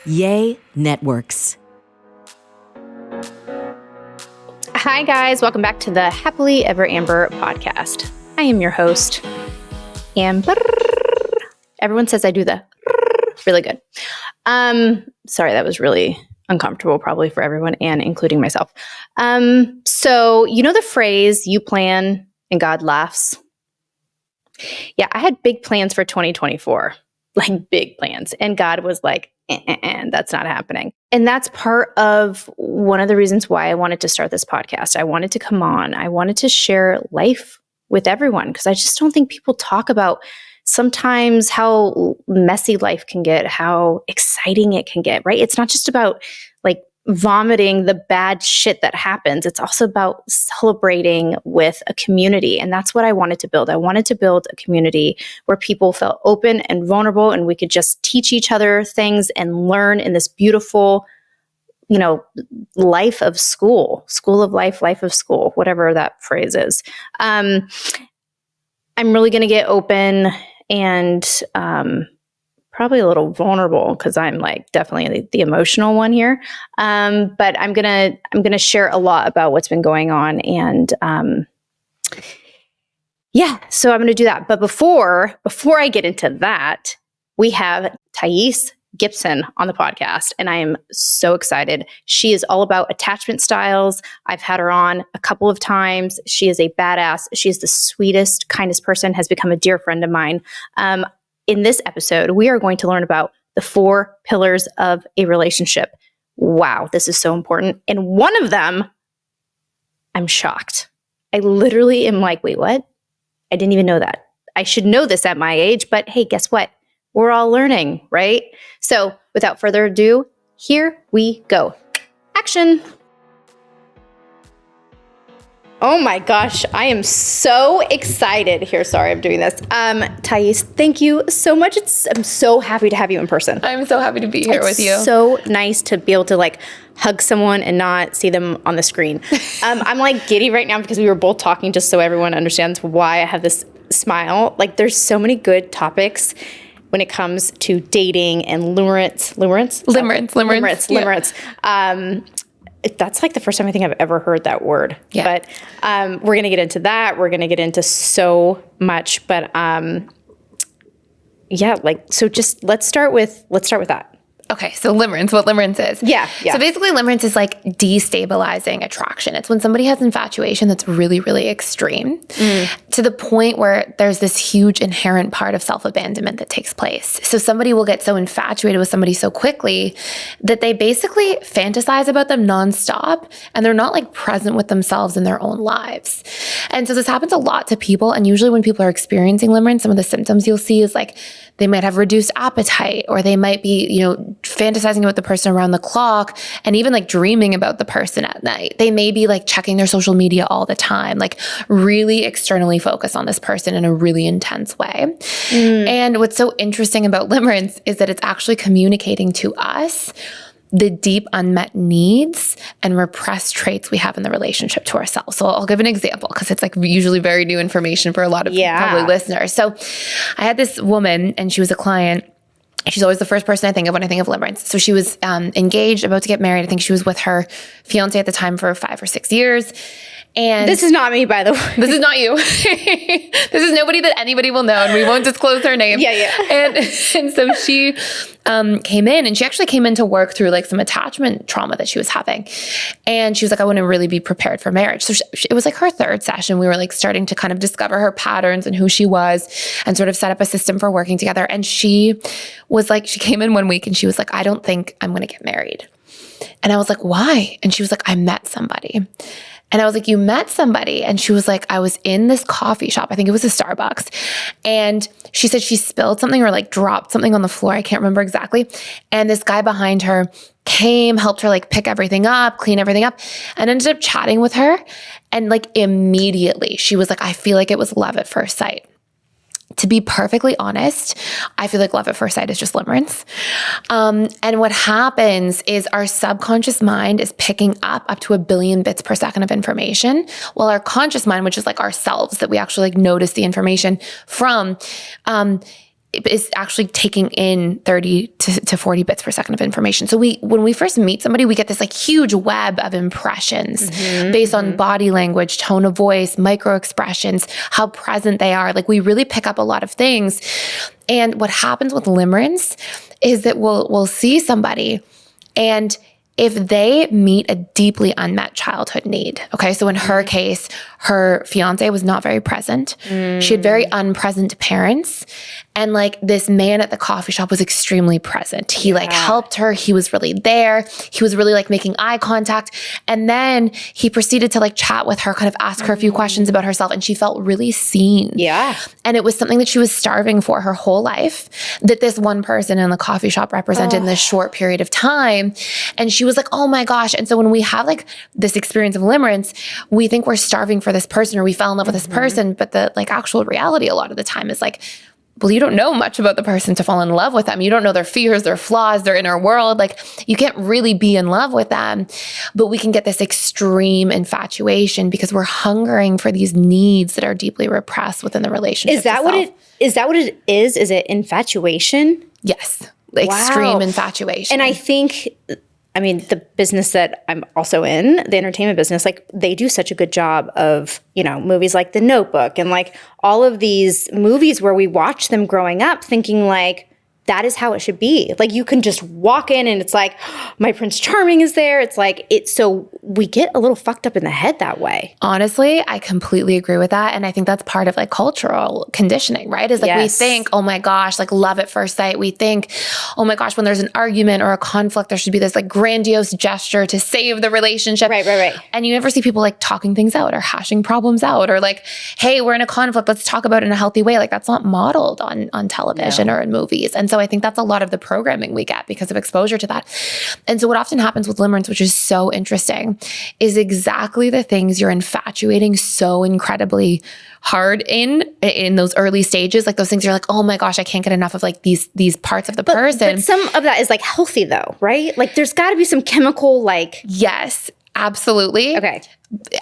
Yay Networks. Hi, guys. Welcome back to the Happily Ever Amber podcast. I am your host, Amber. Everyone says I do the really good. Sorry, that was really uncomfortable probably for everyone and including myself. So you know the phrase, you plan and God laughs? Yeah, I had big plans for 2024, like big plans. And God was like, that's not happening. And that's part of one of the reasons why I wanted to start this podcast. I wanted to come on. I wanted to share life with everyone because I just don't think people talk about sometimes how messy life can get, how exciting it can get, right? It's not just about like vomiting the bad shit that happens. It's also about celebrating with a community. And that's what I wanted to build. I wanted to build a community where people felt open and vulnerable and we could just teach each other things and learn in this beautiful, life of school of life, life of school, whatever that phrase is. I'm really going to get open and probably a little vulnerable because I'm like definitely the emotional one here. But I'm gonna share a lot about what's been going on, and so I'm gonna do that. But before I get into that, we have Thais Gibson on the podcast, and I am so excited. She is all about attachment styles. I've had her on a couple of times. She is a badass. She is the sweetest, kindest person, has become a dear friend of mine. In this episode, we are going to learn about the 4 pillars of a relationship. Wow, this is so important. And one of them, I'm shocked. I literally am like, wait, what? I didn't even know that. I should know this at my age, but hey, guess what? We're all learning, right? So without further ado, here we go. Action. Oh my gosh, I am so excited. Here, sorry, I'm doing this. Thais, thank you so much. I'm so happy to have you in person. I'm so happy to be here with you. It's so nice to be able to like hug someone and not see them on the screen. I'm like giddy right now because we were both talking, just so everyone understands why I have this smile. Like there's so many good topics when it comes to dating and limerence. That's like the first time I think I've ever heard that word. Yeah. But we're going to get into that. We're going to get into so much. But so just let's start with that. Okay, so limerence, what limerence is. Yeah. So basically limerence is like destabilizing attraction. It's when somebody has infatuation that's really, really extreme to the point where there's this huge inherent part of self-abandonment that takes place. So somebody will get so infatuated with somebody so quickly that they basically fantasize about them nonstop and they're not like present with themselves in their own lives. And so this happens a lot to people. And usually when people are experiencing limerence, some of the symptoms you'll see is like they might have reduced appetite, or they might be, fantasizing about the person around the clock and even like dreaming about the person at night. They may be like checking their social media all the time, like really externally focused on this person in a really intense way. And what's so interesting about limerence is that it's actually communicating to us the deep unmet needs and repressed traits we have in the relationship to ourselves. So I'll give an example because it's like usually very new information for a lot of probably listeners. So I had this woman and she was a client. She's always the first person I think of when I think of limerence. So she was engaged, about to get married. I think she was with her fiance at the time for 5 or 6 years. And this is not me, by the way. This is not you. This is nobody that anybody will know, and we won't disclose her name. Yeah. And so she came in, and she actually came in to work through like some attachment trauma that she was having. And she was like, I want to really be prepared for marriage. So it was like her 3rd session. We were like starting to kind of discover her patterns and who she was and sort of set up a system for working together. And she was like, she came in one week and she was like, I don't think I'm going to get married. And I was like, why? And she was like, I met somebody. And I was like, you met somebody? And she was like, I was in this coffee shop. I think it was a Starbucks. And she said she spilled something or like dropped something on the floor. I can't remember exactly. And this guy behind her came, helped her like pick everything up, clean everything up, and ended up chatting with her. And like immediately she was like, I feel like it was love at first sight. To be perfectly honest, I feel like love at first sight is just limerence. And what happens is our subconscious mind is picking up to 1 billion bits per second of information, while our conscious mind, which is like ourselves, that we actually like notice the information from, is actually taking in 30 to 40 bits per second of information. So when we first meet somebody, we get this like huge web of impressions based on body language, tone of voice, micro expressions, how present they are. Like we really pick up a lot of things. And what happens with limerence is that we'll see somebody, and if they meet a deeply unmet childhood need, okay, so in her case, her fiance was not very present. She had very unpresent parents. And like this man at the coffee shop was extremely present. He like helped her. He was really there. He was really like making eye contact. And then he proceeded to like chat with her, kind of ask her a few questions about herself. And she felt really seen. Yeah. And it was something that she was starving for her whole life, that this one person in the coffee shop represented in this short period of time. And she was like, oh my gosh. And so when we have like this experience of limerence, we think we're starving for this person, or we fell in love with this person. But the like actual reality a lot of the time is like, well, you don't know much about the person to fall in love with them. You don't know their fears, their flaws, their inner world. Like you can't really be in love with them, but we can get this extreme infatuation because we're hungering for these needs that are deeply repressed within the relationship. Is that what it is? Is it infatuation? Yes. Extreme infatuation. And I think, I mean, the business that I'm also in, the entertainment business, like they do such a good job of, you know, movies like The Notebook and like all of these movies where we watch them growing up thinking like, that is how it should be. Like you can just walk in and it's like, oh, my Prince Charming is there. It's like, so we get a little fucked up in the head that way. Honestly, I completely agree with that. And I think that's part of like cultural conditioning, right? Is like we think, oh my gosh, like love at first sight. We think, oh my gosh, when there's an argument or a conflict, there should be this like grandiose gesture to save the relationship. Right. And you never see people like talking things out or hashing problems out or like, hey, we're in a conflict, let's talk about it in a healthy way. Like that's not modeled on television or in movies. And so I think that's a lot of the programming we get because of exposure to that. And so what often happens with limerence, which is so interesting, is exactly the things you're infatuating so incredibly hard in those early stages. Like those things you're like, oh my gosh, I can't get enough of like these parts of the person. But some of that is like healthy though, right? Like there's got to be some chemical like. Yes, absolutely. Okay.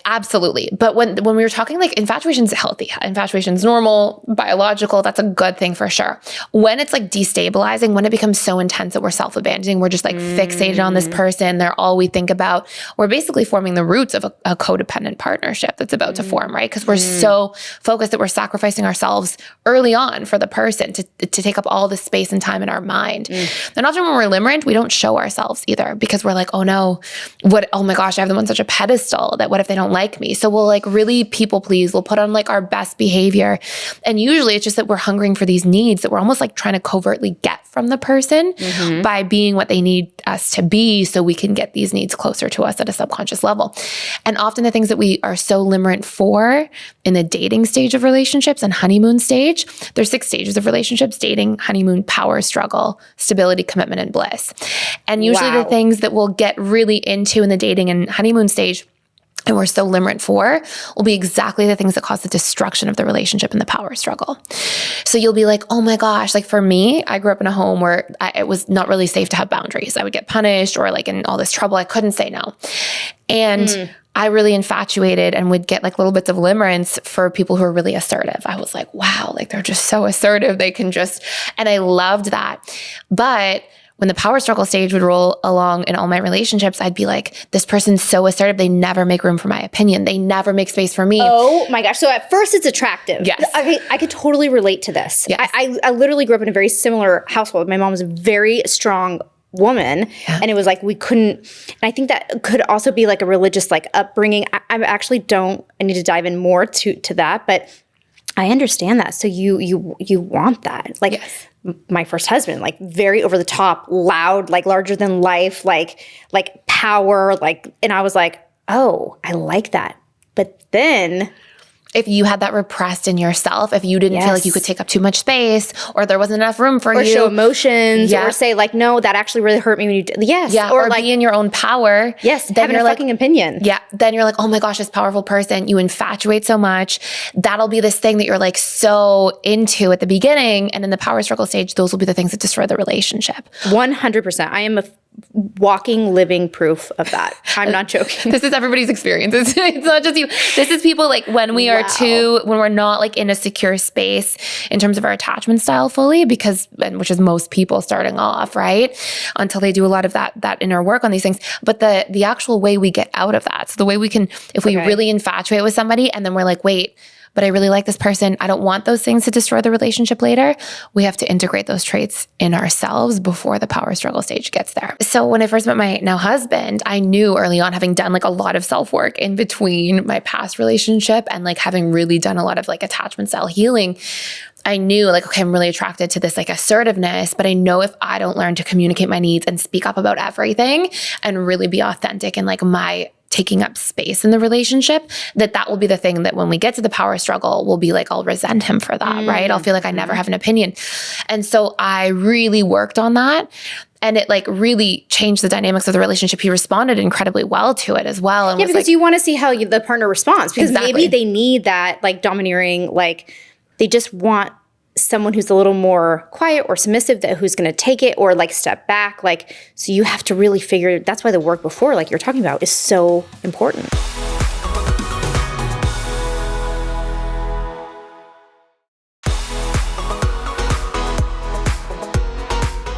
Absolutely. But when we were talking like infatuation's healthy, infatuation's normal, biological, that's a good thing for sure. When it's like destabilizing, when it becomes so intense that we're self-abandoning, we're just like fixated on this person, they're all we think about, we're basically forming the roots of a codependent partnership that's about to form, right? Because we're so focused that we're sacrificing ourselves early on for the person to take up all the space and time in our mind. And often when we're limerent, we don't show ourselves either because we're like, oh no, oh my gosh, I have them on such a pedestal that what if they don't like me? So we'll like really people please. We'll put on like our best behavior. And usually it's just that we're hungering for these needs that we're almost like trying to covertly get from the person by being what they need us to be so we can get these needs closer to us at a subconscious level. And often the things that we are so limerent for in the dating stage of relationships and honeymoon stage, there's 6 stages of relationships: dating, honeymoon, power struggle, stability, commitment, and bliss. And usually the things that we'll get really into in the dating and honeymoon stage and we're so limerent for will be exactly the things that cause the destruction of the relationship and the power struggle. So you'll be like, oh my gosh, like for me, I grew up in a home where it was not really safe to have boundaries. I would get punished or like in all this trouble. I couldn't say no. And I really infatuated and would get like little bits of limerence for people who are really assertive. I was like, wow, like they're just so assertive. They can just, and I loved that. But when the power struggle stage would roll along in all my relationships, I'd be like, this person's so assertive. They never make room for my opinion. They never make space for me. Oh my gosh. So at first it's attractive. Yes. I could totally relate to this. Yes. I literally grew up in a very similar household. My mom was a very strong woman and it was like we couldn't, and I think that could also be like a religious like upbringing. I actually I need to dive in more to that, but I understand that. So you want that. Like my first husband, like very over the top, loud, like larger than life, like power, like, and I was like, oh, I like that. But then if you had that repressed in yourself, if you didn't feel like you could take up too much space or there wasn't enough room for you. Or show emotions or say like, no, that actually really hurt me when you did. Yes. Yeah. Or like be in your own power. Yes. Then having a fucking opinion. Yeah. Then you're like, oh my gosh, this powerful person. You infatuate so much. That'll be this thing that you're like so into at the beginning. And in the power struggle stage, those will be the things that destroy the relationship. 100%. I am walking, living proof of that. I'm not joking. This is everybody's experience. It's not just you. This is people like when we are when we're not like in a secure space in terms of our attachment style fully, which is most people starting off, right? Until they do a lot of that inner work on these things. But the actual way we get out of that. So the way we can, if we really infatuate with somebody and then we're like, wait, but I really like this person. I don't want those things to destroy the relationship later. We have to integrate those traits in ourselves before the power struggle stage gets there. So when I first met my now husband, I knew early on, having done like a lot of self-work in between my past relationship and like having really done a lot of like attachment style healing, I knew like, okay, I'm really attracted to this like assertiveness, but I know if I don't learn to communicate my needs and speak up about everything and really be authentic and like my taking up space in the relationship, that will be the thing that when we get to the power struggle, we'll be like, I'll resent him for that, right? I'll feel like I never have an opinion. And so I really worked on that. And it like really changed the dynamics of the relationship. He responded incredibly well to it as well. And because like, you want to see how the partner responds, because maybe they need that like domineering, like they just want someone who's a little more quiet or submissive, who's going to take it or like step back. Like, so you have to really figure, that's why the work before, like you're talking about, is so important.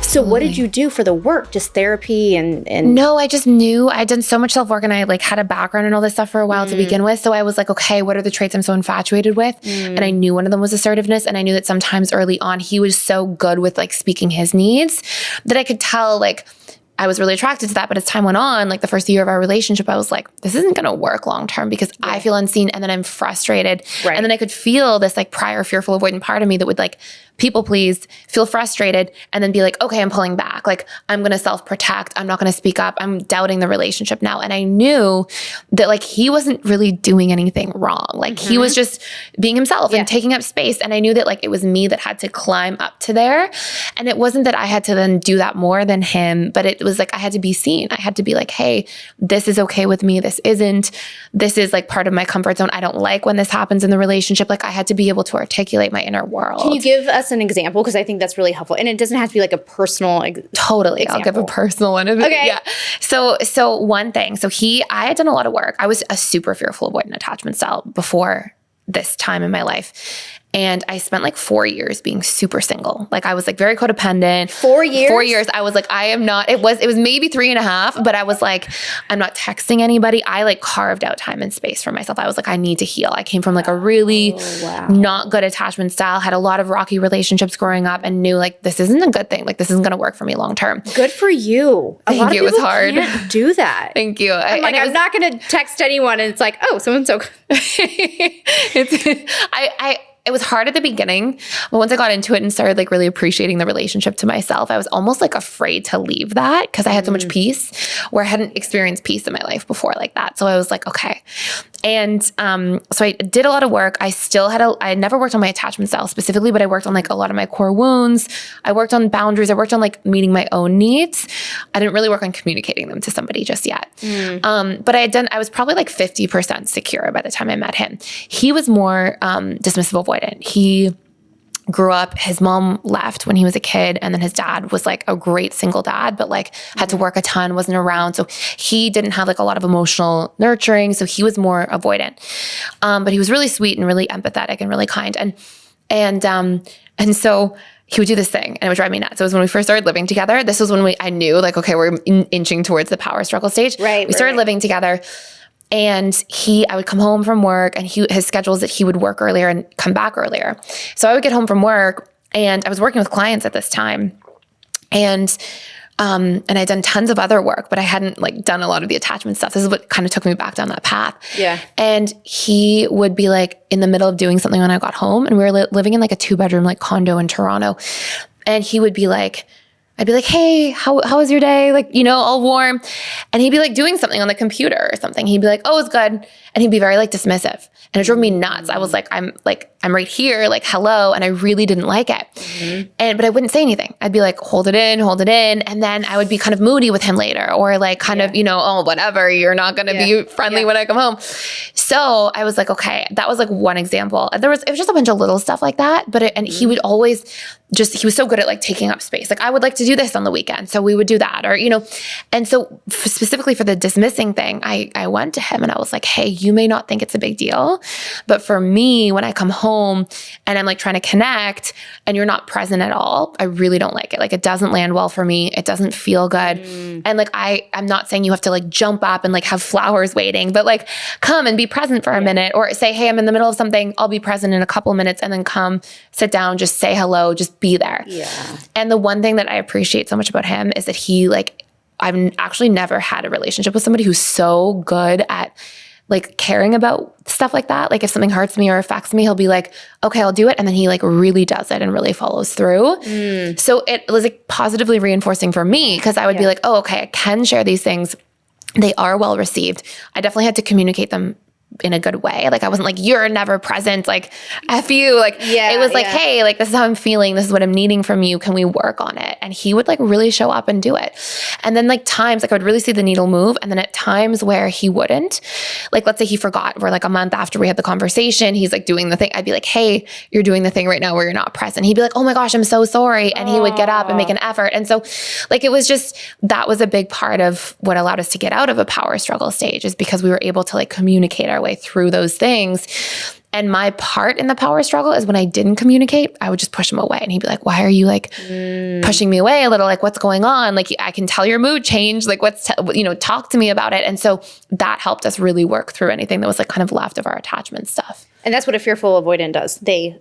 So what did you do for the work? Just therapy and No, I just knew I'd done so much self-work and I like had a background in all this stuff for a while to begin with. So I was like, okay, what are the traits I'm so infatuated with? And I knew one of them was assertiveness. And I knew that sometimes early on, he was so good with like speaking his needs that I could tell like I was really attracted to that. But as time went on, like the first year of our relationship, I was like, this isn't going to work long-term because I feel unseen and then I'm frustrated. Right. And then I could feel this like prior fearful avoidant part of me that would like people please, feel frustrated, and then be like, okay, I'm pulling back. Like I'm going to self-protect. I'm not going to speak up. I'm doubting the relationship now. And I knew that like he wasn't really doing anything wrong. Like he was just being himself and taking up space. And I knew that like it was me that had to climb up to there. And it wasn't that I had to then do that more than him, but it was like I had to be seen. I had to be like, hey, this is okay with me. This isn't. This is like part of my comfort zone. I don't like when this happens in the relationship. Like I had to be able to articulate my inner world. Can you give us an example? Because I think that's really helpful. And it doesn't have to be like a personal Totally. example. I'll give a personal one of it. Okay. Yeah. So one thing. So I had done a lot of work. I was a super fearful avoidant attachment style before this time in my life. And I spent like 4 years being super single. Like I was like very codependent. 4 years? 4 years. I was like, I am not, it was maybe 3.5, but I was like, I'm not texting anybody. I like carved out time and space for myself. I was like, I need to heal. I came from like a really not good attachment style, had a lot of rocky relationships growing up and knew like, this isn't a good thing. Like this isn't going to work for me long-term. Good for you. Thank you. It was hard. Can't do that. Thank you. I'm not going to text anyone and it's like, oh, someone's so good. It was hard at the beginning, but once I got into it and started like really appreciating the relationship to myself, I was almost like afraid to leave that because I had so much peace where I hadn't experienced peace in my life before like that. So I was like, okay. And so I did a lot of work. I had never worked on my attachment style specifically, but I worked on like a lot of my core wounds. I worked on boundaries. I worked on like meeting my own needs. I didn't really work on communicating them to somebody just yet. But I was probably like 50% secure by the time I met him. He was more dismissive avoidant. He grew up, his mom left when he was a kid, and then his dad was like a great single dad, but like had to work a ton, wasn't around. So he didn't have like a lot of emotional nurturing. So he was more avoidant. But he was really sweet and really empathetic and really kind. And so he would do this thing and it would drive me nuts. It was when we first started living together. This was when I knew like, okay, we're inching towards the power struggle stage. We started living together. And I would come home from work and his schedule is that he would work earlier and come back earlier. So I would get home from work and I was working with clients at this time. And I'd done tons of other work, but I hadn't like done a lot of the attachment stuff. This is what kind of took me back down that path. Yeah. And he would be like in the middle of doing something when I got home, and we were living in like a 2-bedroom like condo in Toronto. And he would be like, I'd be like, hey, how was your day? Like, all warm. And he'd be like doing something on the computer or something. He'd be like, oh, it's good. And he'd be very like dismissive. And it drove me nuts. I was like, I'm right here, like, hello. And I really didn't like it. But I wouldn't say anything. I'd be like, hold it in. And then I would be kind of moody with him later, or like kind of, oh, whatever, you're not going to be friendly when I come home. So I was like, okay, that was like one example. It was just a bunch of little stuff like that. And he would always he was so good at like taking up space. Like I would like to do this on the weekend. So we would do that, or, and so specifically for the dismissing thing, I went to him and I was like, hey, you may not think it's a big deal, but for me, when I come home and I'm like trying to connect and you're not present at all, I really don't like it. Like it doesn't land well for me. It doesn't feel good. And like, I'm not saying you have to like jump up and like have flowers waiting, but like come and be present for a minute, or say, hey, I'm in the middle of something. I'll be present in a couple minutes, and then come sit down, just say hello, just be there. Yeah. And the one thing that I appreciate so much about him is that he like, I've actually never had a relationship with somebody who's so good at like caring about stuff like that. Like if something hurts me or affects me, he'll be like, okay, I'll do it. And then he like really does it and really follows through. So it was like positively reinforcing for me, because I would be like, oh, okay, I can share these things. They are well received. I definitely had to communicate them in a good way. Like I wasn't like, you're never present, like F you. Like it was like, hey, like this is how I'm feeling. This is what I'm needing from you. Can we work on it? And he would like really show up and do it. And then like times, like I would really see the needle move. And then at times where he wouldn't, like let's say he forgot, or like a month after we had the conversation, he's like doing the thing. I'd be like, hey, you're doing the thing right now where you're not present. He'd be like, oh my gosh, I'm so sorry. And he would get up and make an effort. And so like, it was just, that was a big part of what allowed us to get out of a power struggle stage, is because we were able to like communicate our way through those things. And my part in the power struggle is when I didn't communicate, I would just push him away. And he'd be like, why are you like pushing me away a little? Like, what's going on? Like, I can tell your mood changed. Like, talk to me about it. And so that helped us really work through anything that was like kind of left of our attachment stuff. And that's what a fearful avoidant does. They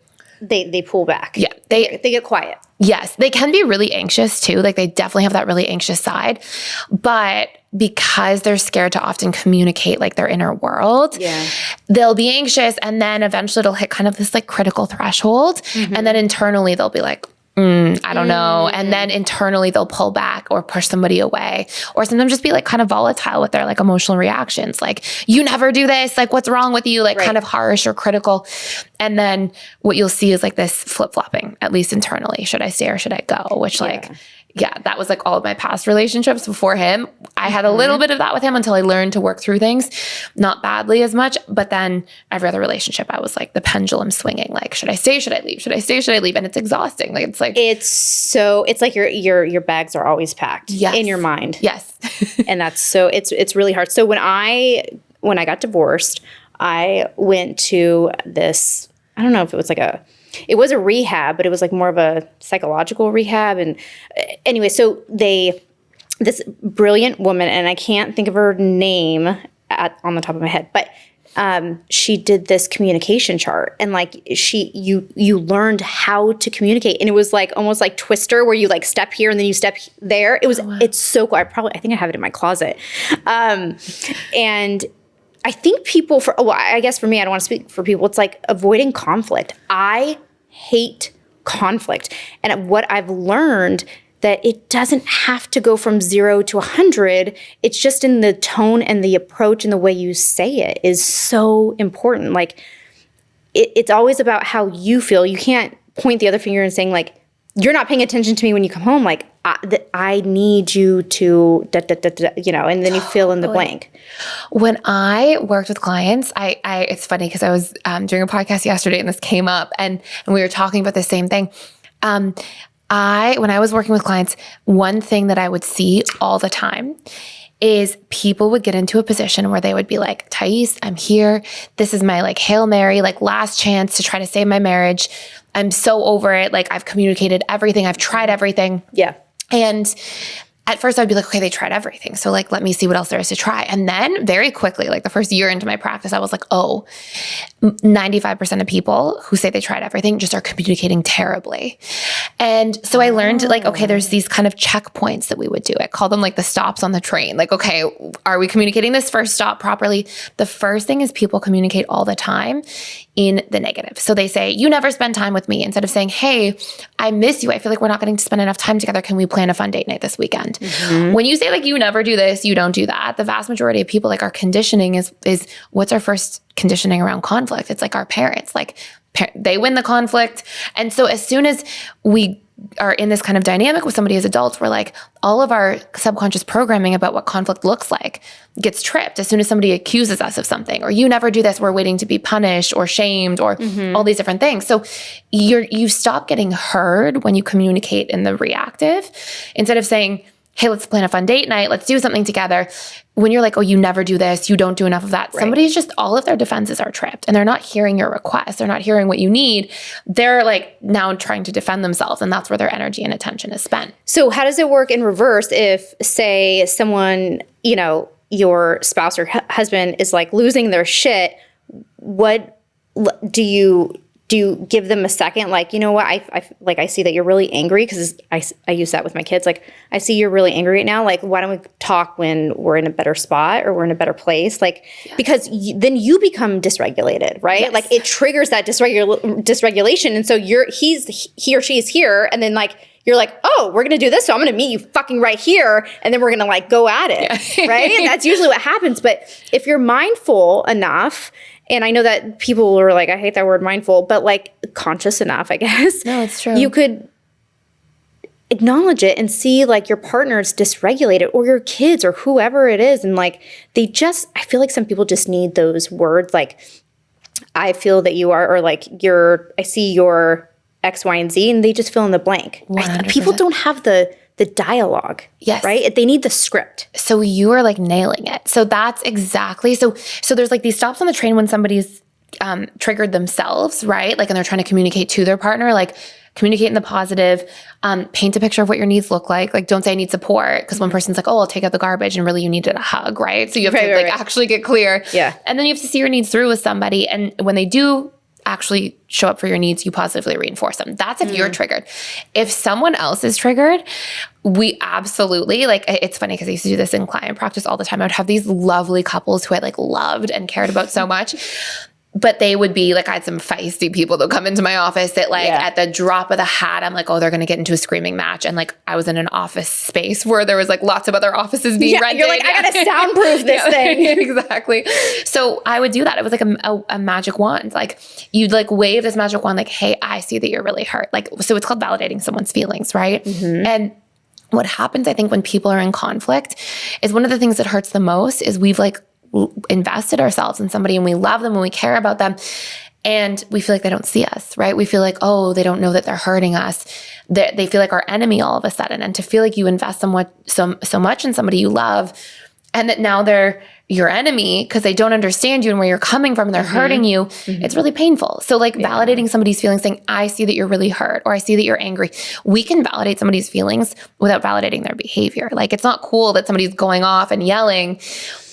pull back. Yeah. They get quiet. Yes. They can be really anxious too. Like they definitely have that really anxious side, but because they're scared to often communicate like their inner world, they'll be anxious, and then eventually it'll hit kind of this like critical threshold. And then internally they'll be like, I don't know. And then internally they'll pull back or push somebody away, or sometimes just be like kind of volatile with their like emotional reactions. Like, you never do this. Like, what's wrong with you? Like kind of harsh or critical. And then what you'll see is like this flip-flopping, at least internally. Should I stay or should I go? Which that was like all of my past relationships before him. I had a little bit of that with him until I learned to work through things, not badly as much. But then every other relationship, I was like the pendulum swinging. Like, should I stay? Should I leave? Should I stay? Should I leave? And it's exhausting. Like, it's like your bags are always packed in your mind. Yes. And that's so it's really hard. So when I got divorced, I went to this, I don't know if it was it was a rehab, but it was like more of a psychological rehab. And anyway, so this brilliant woman, and I can't think of her name on the top of my head, but she did this communication chart, and like you learned how to communicate, and it was like almost like Twister, where you like step here and then you step there. It's so cool. I think I have it in my closet. And I think people I guess for me, I don't want to speak for people. It's like avoiding conflict. I hate conflict. And what I've learned, that it doesn't have to go from 0 to 100. It's just in the tone and the approach and the way you say it is so important. Like it's always about how you feel. You can't point the other finger and saying like, you're not paying attention to me when you come home. Like I need you to, and then you fill in the blank. When I worked with clients, it's funny because I was doing a podcast yesterday and this came up, and we were talking about the same thing. When I was working with clients, one thing that I would see all the time is people would get into a position where they would be like, Thais, I'm here. This is my like Hail Mary, like last chance to try to save my marriage. I'm so over it. Like I've communicated everything. I've tried everything. Yeah. And at first I'd be like, okay, they tried everything. So like, let me see what else there is to try. And then very quickly, like the first year into my practice, I was like, 95% of people who say they tried everything just are communicating terribly. And so I learned like, okay, there's these kind of checkpoints that we would do. I call them like the stops on the train. Like, okay, are we communicating this first stop properly? The first thing is people communicate all the time in the negative. So they say, you never spend time with me, instead of saying, hey, I miss you. I feel like we're not getting to spend enough time together. Can we plan a fun date night this weekend? Mm-hmm. When you say like, you never do this, you don't do that. The vast majority of people, like our conditioning is what's our first conditioning around conflict? It's like our parents, like they win the conflict. And so as soon as we are in this kind of dynamic with somebody as adults where like all of our subconscious programming about what conflict looks like gets tripped as soon as somebody accuses us of something, or you never do this, we're waiting to be punished or shamed or all these different things. So you stop getting heard when you communicate in the reactive instead of saying, hey, let's plan a fun date night. Let's do something together. When you're like, oh, you never do this, you don't do enough of that. Right. Somebody's just, all of their defenses are tripped and they're not hearing your request. They're not hearing what you need. They're like now trying to defend themselves, and that's where their energy and attention is spent. So how does it work in reverse if, say, someone, your spouse or husband is like losing their shit? What do you give them a second? Like, you know what? I see that you're really angry, because I use that with my kids. Like, I see you're really angry right now. Like, why don't we talk when we're in a better spot or we're in a better place? Like, because then you become dysregulated, right? Yes. Like, it triggers that dysregulation. And so he or she is here, and then like, you're like, oh, we're going to do this. So I'm going to meet you fucking right here. And then we're going to like go at it. Yeah. Right. And that's usually what happens. But if you're mindful enough, and I know that people are like, I hate that word mindful, but like conscious enough, I guess. No, it's true. You could acknowledge it and see like your partner's dysregulated, or your kids, or whoever it is. And like, I feel like some people just need those words. Like, I feel that you are, or like I see your X, Y, and Z, and they just fill in the blank. Right? People don't have the dialogue. Yes. Right? They need the script. So you are like nailing it. So that's exactly, so there's like these stops on the train when somebody's triggered themselves, right? Like, and they're trying to communicate to their partner, like communicate in the positive, paint a picture of what your needs look like. Like, don't say I need support, because one person's like, oh, I'll take out the garbage, and really you needed a hug, right? So you have to actually get clear. Yeah. And then you have to see your needs through with somebody. And when they do actually show up for your needs, you positively reinforce them. That's if you're triggered. If someone else is triggered, we absolutely, like, it's funny because I used to do this in client practice all the time. I would have these lovely couples who I like loved and cared about so much. But they would be like, I had some feisty people that come into my office that like at the drop of the hat, I'm like, oh, they're going to get into a screaming match. And like, I was in an office space where there was like lots of other offices being rented. You're like, I got to soundproof this thing. Exactly. So I would do that. It was like a magic wand. Like, you'd like wave this magic wand, like, hey, I see that you're really hurt. Like, so it's called validating someone's feelings, right? Mm-hmm. And what happens, I think, when people are in conflict is one of the things that hurts the most is we've like invested ourselves in somebody and we love them and we care about them, and we feel like they don't see us, right? We feel like, oh, they don't know that they're hurting us. They feel like our enemy all of a sudden. And to feel like you invest so much in somebody you love, and that now they're your enemy because they don't understand you and where you're coming from and they're hurting you, it's really painful. So like validating somebody's feelings, saying, I see that you're really hurt, or I see that you're angry. We can validate somebody's feelings without validating their behavior. Like, it's not cool that somebody's going off and yelling,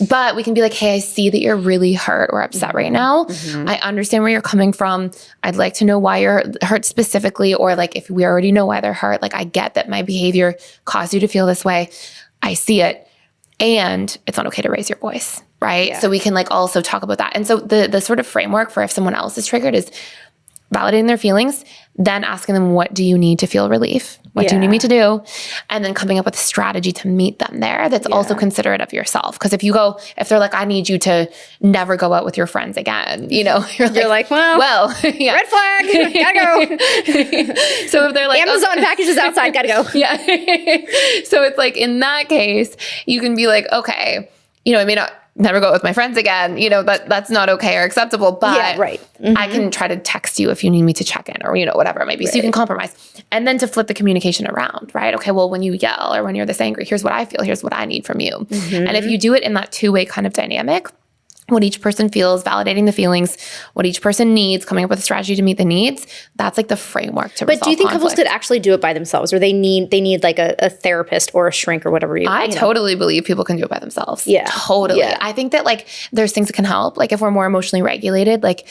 but we can be like, hey, I see that you're really hurt or upset right now. I understand where you're coming from. I'd like to know why you're hurt specifically, or like, if we already know why they're hurt, like, I get that my behavior caused you to feel this way. I see it. And it's not okay to raise your voice, right? Yeah. So we can like also talk about that. And so the sort of framework for if someone else is triggered is validating their feelings, then asking them, what do you need to feel relief? What do you need me to do? And then coming up with a strategy to meet them there that's also considerate of yourself. Because if they're like, I need you to never go out with your friends again, you're like, well, red flag, gotta go. So if they're like, Amazon packages outside, gotta go. Yeah. So it's like, in that case, you can be like, okay, I may not never go out with my friends again, that's not okay or acceptable, but I can try to text you if you need me to check in, or, whatever it might be. So you can compromise. And then to flip the communication around, right? Okay, well, when you yell or when you're this angry, here's what I feel, here's what I need from you. And if you do it in that two-way kind of dynamic, what each person feels, validating the feelings, what each person needs, coming up with a strategy to meet the needs, that's like the framework to resolve conflict. But do you think couples could actually do it by themselves, or they need like a therapist or a shrink or whatever I totally believe people can do it by themselves. Yeah. Totally. Yeah. I think that like there's things that can help. Like if we're more emotionally regulated, like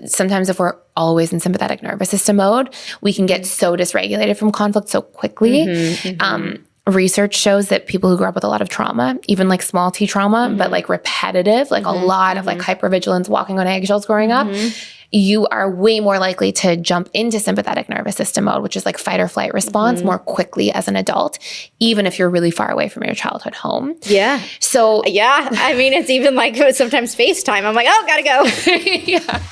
sometimes if we're always in sympathetic nervous system mode, we can get so dysregulated from conflict so quickly. Research shows that people who grew up with a lot of trauma, even like small t trauma, but like repetitive, like a lot of like hypervigilance, walking on eggshells growing up, you are way more likely to jump into sympathetic nervous system mode, which is like fight or flight response more quickly as an adult, even if you're really far away from your childhood home. Yeah. So yeah, I mean, it's even like sometimes FaceTime. I'm like, oh, gotta go. Yeah.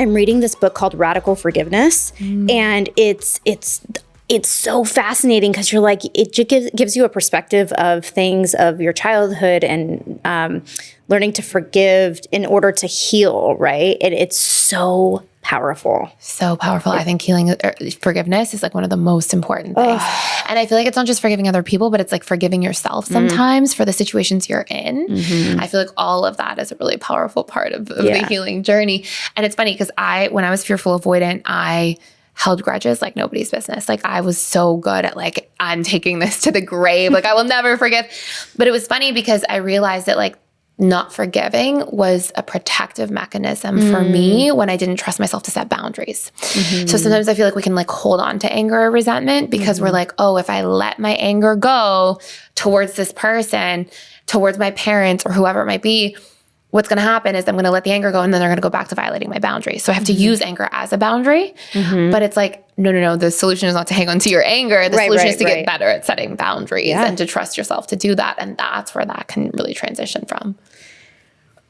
I'm reading this book called Radical Forgiveness, and it's so fascinating because you're like, it gives you a perspective of things of your childhood and learning to forgive in order to heal, right? And it's so powerful. So powerful. I think forgiveness is like one of the most important things. And I feel like it's not just forgiving other people, but it's like forgiving yourself sometimes for the situations you're in. I feel like all of that is a really powerful part of the healing journey. And it's funny because when I was fearful avoidant, I held grudges like nobody's business. Like I was so good at like, I'm taking this to the grave. Like I will never forgive. But it was funny because I realized that like not forgiving was a protective mechanism for me when I didn't trust myself to set boundaries. So sometimes I feel like we can like hold on to anger or resentment because we're like, oh, if I let my anger go towards this person, towards my parents or whoever it might be, what's going to happen is I'm going to let the anger go and then they're going to go back to violating my boundaries. So I have to use anger as a boundary. But it's like, no. The solution is not to hang on to your anger. The solution is to get better at setting boundaries and to trust yourself to do that. And that's where that can really transition from.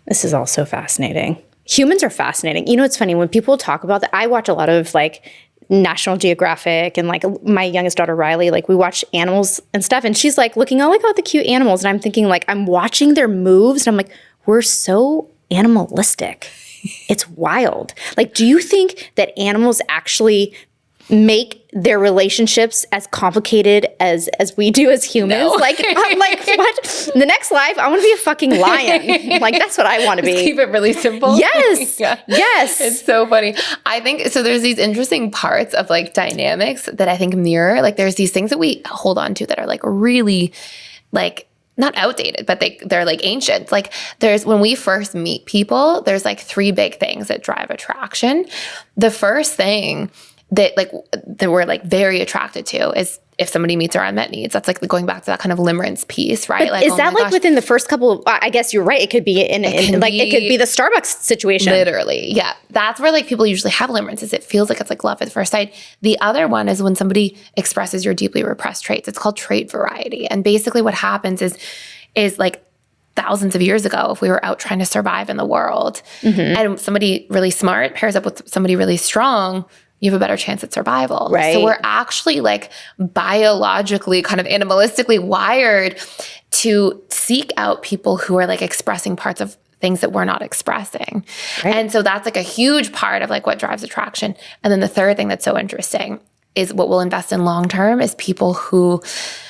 This is all so fascinating. Humans are fascinating. You know, it's funny when people talk about that. I watch a lot of like National Geographic and like my youngest daughter, Riley, like we watch animals and stuff. And she's like looking, oh, look at the cute animals. And I'm thinking like, I'm watching their moves. And I'm like, we're so animalistic. It's wild. Like, do you think that animals actually make their relationships as complicated as we do as humans? No. Like, I'm like, what? In the next life, I want to be a fucking lion. Like, that's what I want to be. Keep it really simple. Yes. Yes. It's so funny. I think, so there's these interesting parts of like dynamics that I think mirror, like there's these things that we hold on to that are like really like, not outdated, but they're like ancient. Like when we first meet people, there's like 3 big things that drive attraction. The first thing that we're like very attracted to is if somebody meets our unmet needs. That's like going back to that kind of limerence piece, right? But like, is that like within the first couple of, I guess you're right. It could be it could be the Starbucks situation. Literally. Yeah. That's where like people usually have limerence is it feels like it's like love at first sight. The other one is when somebody expresses your deeply repressed traits. It's called trait variety. And basically what happens is like thousands of years ago, if we were out trying to survive in the world and somebody really smart pairs up with somebody really strong, you have a better chance at survival. Right. So we're actually like biologically, kind of animalistically wired to seek out people who are like expressing parts of things that we're not expressing. Right. And so that's like a huge part of like what drives attraction. And then the third thing that's so interesting is what we'll invest in long-term is people who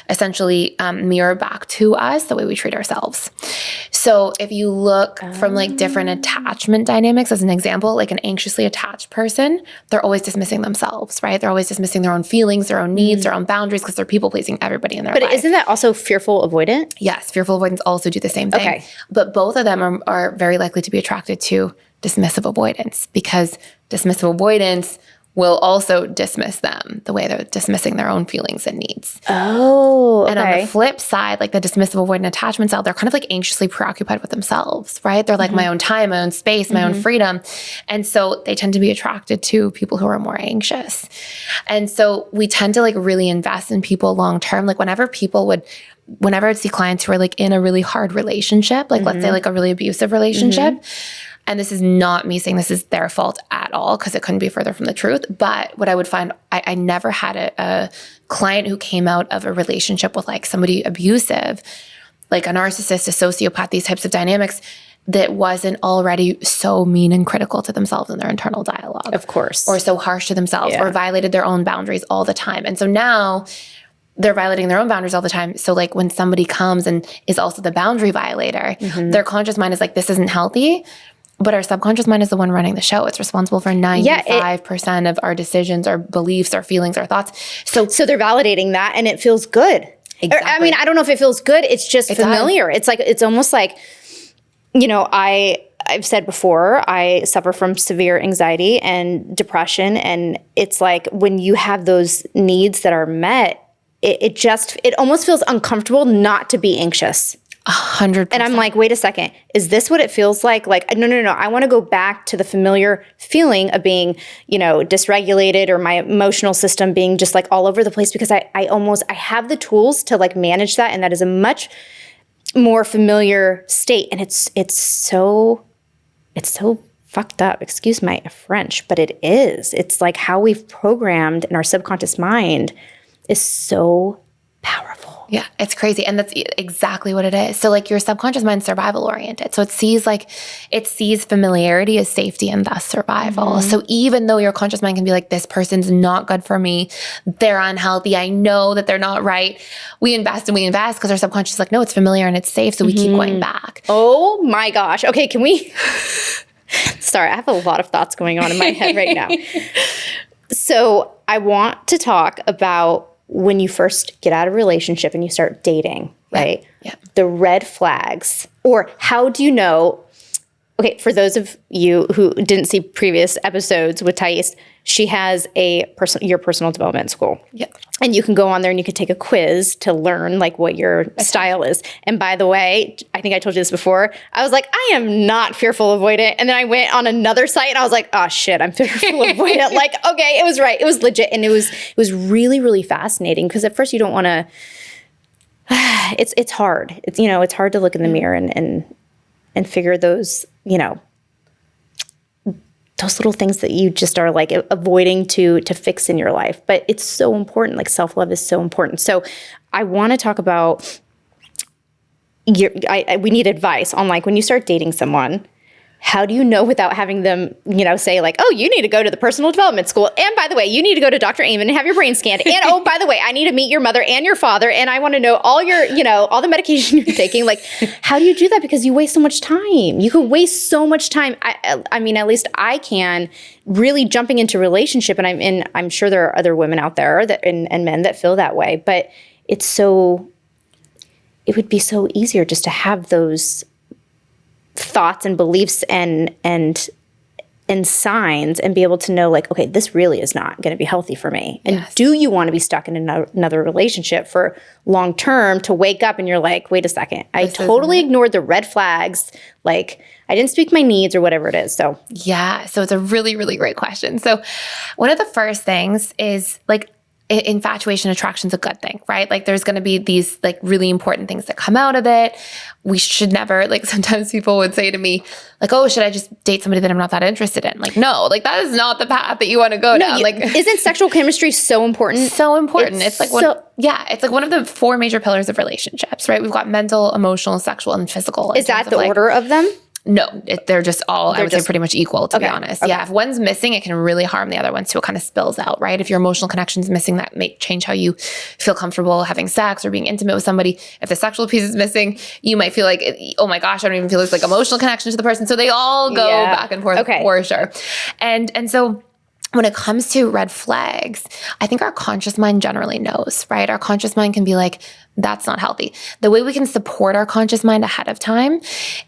essentially mirror back to us the way we treat ourselves. So if you look from like different attachment dynamics, as an example, like an anxiously attached person, they're always dismissing themselves, right? They're always dismissing their own feelings, their own needs, their own boundaries, because they're people-pleasing everybody in their life. But isn't that also fearful avoidant? Yes, fearful avoidants also do the same thing. Okay. But both of them are very likely to be attracted to dismissive avoidance because dismissive avoidance will also dismiss them the way they're dismissing their own feelings and needs. Oh, okay. And on the flip side, like the dismissive avoidant attachment style, they're kind of like anxiously preoccupied with themselves, right? They're like my own time, my own space, my own freedom. And so they tend to be attracted to people who are more anxious. And so we tend to like really invest in people long-term. Like whenever I'd see clients who are like in a really hard relationship, like let's say like a really abusive relationship, and this is not me saying this is their fault at all because it couldn't be further from the truth. But what I would find, I never had a client who came out of a relationship with like somebody abusive, like a narcissist, a sociopath, these types of dynamics that wasn't already so mean and critical to themselves in their internal dialogue. Of course. Or so harsh to themselves or violated their own boundaries all the time. And so now they're violating their own boundaries all the time. So like when somebody comes and is also the boundary violator, their conscious mind is like, this isn't healthy. But our subconscious mind is the one running the show. It's responsible for 95% of our decisions, our beliefs, our feelings, our thoughts. So they're validating that and it feels good. Exactly. I mean, I don't know if it feels good. It's just familiar. It's like, it's almost like, you know, I've said before, I suffer from severe anxiety and depression. And it's like when you have those needs that are met, it almost feels uncomfortable not to be anxious. 100%. And I'm like, wait a second, is this what it feels like? Like, no. I want to go back to the familiar feeling of being, you know, dysregulated or my emotional system being just like all over the place because I have the tools to like manage that. And that is a much more familiar state. And it's so fucked up. Excuse my French, but it is. It's like how we've programmed in our subconscious mind is so powerful. Yeah, it's crazy. And that's exactly what it is. So like your subconscious mind's survival oriented. So it sees familiarity as safety and thus survival. So even though your conscious mind can be like, this person's not good for me, they're unhealthy, I know that they're not right, we invest because our subconscious is like, no, it's familiar and it's safe. So we keep going back. Oh my gosh. Okay, can we... Sorry, I have a lot of thoughts going on in my head right now. So I want to talk about when you first get out of a relationship and you start dating, right? Yeah. The red flags, or how do you know? Okay, for those of you who didn't see previous episodes with Thais, she has your personal development school. Yeah. And you can go on there and you can take a quiz to learn like what your style is. And by the way, I think I told you this before, I was like, I am not fearful avoidant. And then I went on another site and I was like, oh shit, I'm fearful avoidant. Like, okay, it was right. It was legit. And it was really, really fascinating because at first you don't want to, it's hard. It's hard to look in the mirror and figure those, those little things that you just are like avoiding to fix in your life. But it's so important. Like self-love is so important. So I want to talk about we need advice on like when you start dating someone, how do you know without having them, say like, oh, you need to go to the personal development school. And by the way, you need to go to Dr. Amen and have your brain scanned. And oh, by the way, I need to meet your mother and your father. And I want to know all your, all the medication you're taking. Like, how do you do that? Because you waste so much time. You could waste so much time. I mean, at least I can really jumping into a relationship. And I'm sure there are other women out there and men that feel that way. But it would be so easier just to have those thoughts and beliefs and signs and be able to know like, okay, this really is not going to be healthy for me. And do you want to be stuck in another relationship for long term to wake up and you're like, wait a second, I totally ignored the red flags. Like I didn't speak my needs or whatever it is. So yeah. So it's a really, really great question. So one of the first things is like, infatuation, attraction is a good thing, right? Like there's going to be these like really important things that come out of it. We should never, like sometimes people would say to me like, oh, should I just date somebody that I'm not that interested in? Like, no, like that is not the path that you want to go down. Like, isn't sexual chemistry so important? So important. It's like it's like one of the 4 major pillars of relationships, right? We've got mental, emotional, sexual, and physical. Is that the order of them? No, they're just all, I would say pretty much equal, to be honest. Okay. Yeah, if one's missing, it can really harm the other one. So it kind of spills out, right? If your emotional connection is missing, that may change how you feel comfortable having sex or being intimate with somebody. If the sexual piece is missing, you might feel like, oh my gosh, I don't even feel this like emotional connection to the person. So they all go back and forth for sure. And so when it comes to red flags, I think our conscious mind generally knows, right? Our conscious mind can be like, that's not healthy. The way we can support our conscious mind ahead of time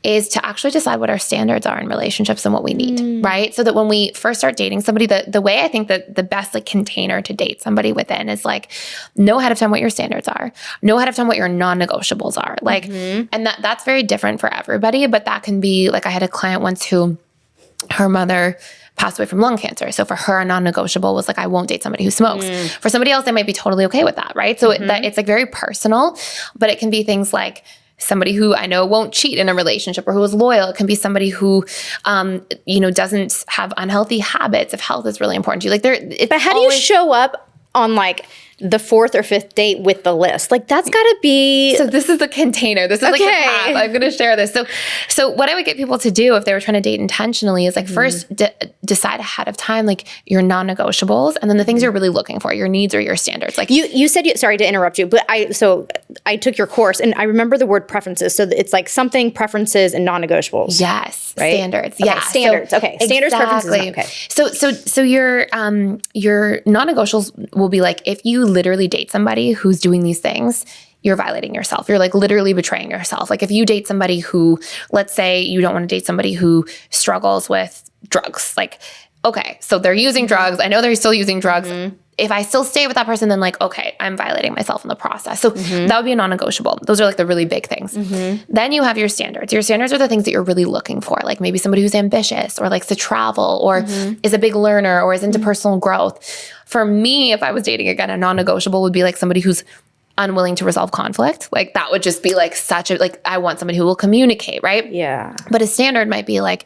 is to actually decide what our standards are in relationships and what we need, right? So that when we first start dating somebody, the way I think that the best like container to date somebody within is like, know ahead of time what your standards are, know ahead of time what your non-negotiables are. Like, and that's very different for everybody, but that can be like, I had a client once who her mother passed away from lung cancer. So for her, a non-negotiable was like, I won't date somebody who smokes. For somebody else, they might be totally okay with that, right? So it's like very personal, but it can be things like somebody who I know won't cheat in a relationship or who is loyal. It can be somebody who, doesn't have unhealthy habits if health is really important to you. Like but how do you show up on like the 4th or 5th date with the list? Like that's got to be. So this is the container. This is like the path. I'm going to share this. So what I would get people to do if they were trying to date intentionally is like first decide ahead of time, like your non-negotiables, and then the things you're really looking for, your needs or your standards. Like you said, sorry to interrupt you, but I took your course and I remember the word preferences. So it's like something preferences and non-negotiables. Yes. Right? Standards. Okay, Yeah. Standards. So, okay. Standards, exactly. preferences. Okay. So your non-negotiables will be like, if you literally date somebody who's doing these things, you're violating yourself. You're like literally betraying yourself. Like if you date somebody who, let's say you don't want to date somebody who struggles with drugs, like, okay, so they're using drugs. I know they're still using drugs. If I still stay with that person, then like, okay, I'm violating myself in the process. So that would be a non-negotiable. Those are like the really big things. Then you have your standards. Your standards are the things that you're really looking for. Like maybe somebody who's ambitious or likes to travel or is a big learner or is into personal growth. For me, if I was dating again, a non-negotiable would be like somebody who's unwilling to resolve conflict. Like that would just be like I want somebody who will communicate, right? Yeah. But a standard might be like